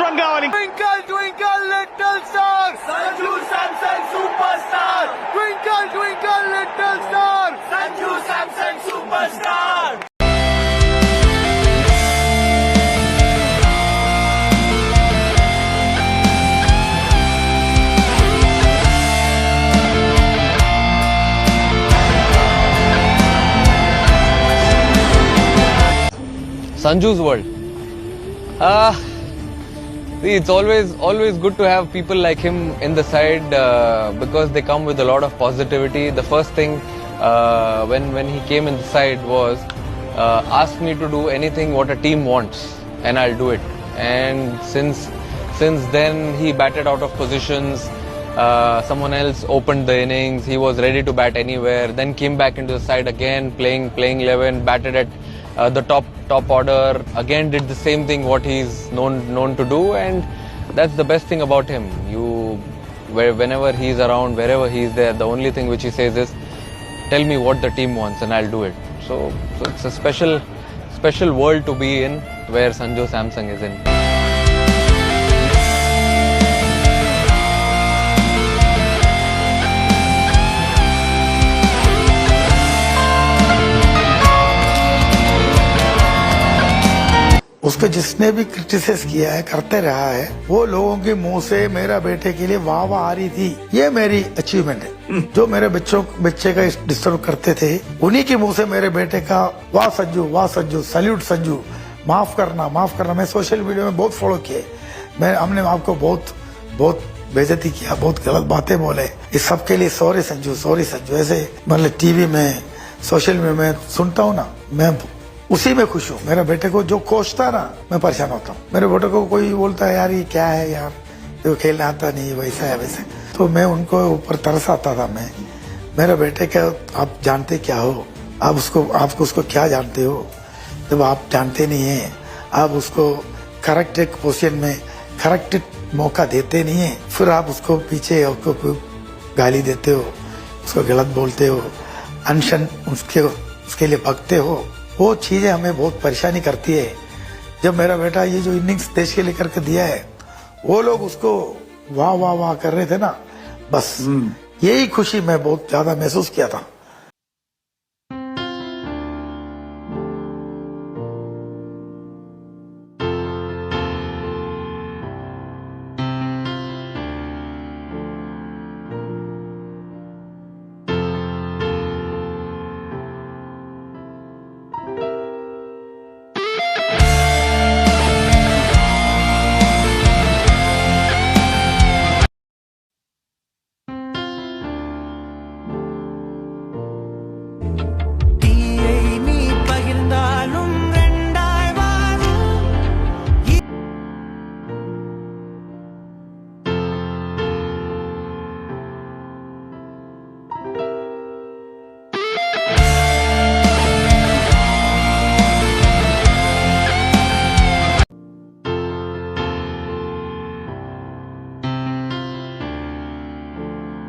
run కావాలి. Twinkle, twinkle, little star. Sanju Samzon, superstar. Twinkle, twinkle, little star. Sanju Samzon, superstar. Sanju's world. See, it's always good to have people like him in the side because they come with a lot of positivity. The first thing when he came in the side was ask me to do anything what a team wants and I'll do it. And since then he batted out of positions. Someone else opened the innings. He was ready to bat anywhere. Then came back into the side again, playing 11, batted at the top order. Again, did the same thing what he's known to do, and that's the best thing about him. Whenever he's around, wherever he's there, the only thing which he says is, "Tell me what the team wants, and I'll do it." So it's a special world to be in, where Sanju Samzon is in. उसको जिसने भी criticise किया है, करते रहा है, वो लोगों के मुंह से मेरा बेटे के लिए वाह वाह आ रही थी। ये मेरी अचीवमेंट है। जो मेरे बच्चे का डिस्टर्ब करते थे, उन्हीं के मुंह से मेरे बेटे का वाह संजू, सैल्यूट संजू, माफ करना। मैं सोशल मीडिया में बहुत फॉलो किए। हमने आपको बहुत बेइज्जती किया, बहुत गलत बातें बोले। इस सब के लिए सॉरी संजू। ऐसे मतलब टीवी में, सोशल मीडिया में सुनता हूँ ना, मैं उसी में खुश हूँ। मेरे बेटे को जो कोचता ना, मैं परेशान होता हूँ। मेरे बेटे को कोई बोलता है यार ये क्या है यार, तो खेलने आता नहीं, वैसा है वैसे, तो मैं उनको ऊपर तरस आता था। मैं मेरे बेटे का आप जानते क्या हो, आप उसको क्या जानते हो, जब आप जानते नहीं है, आप उसको करेक्ट एक पोजीशन में करेक्ट मौका देते नहीं है, फिर आप उसको पीछे उसको गाली देते हो, उसको गलत बोलते हो, अनशन उसके लिए भगते हो। वो चीजें हमें बहुत परेशानी करती है। जब मेरा बेटा ये जो इनिंग्स देश के लिए करके दिया है, वो लोग उसको वाह कर रहे थे ना, बस यही खुशी मैं बहुत ज्यादा महसूस किया था।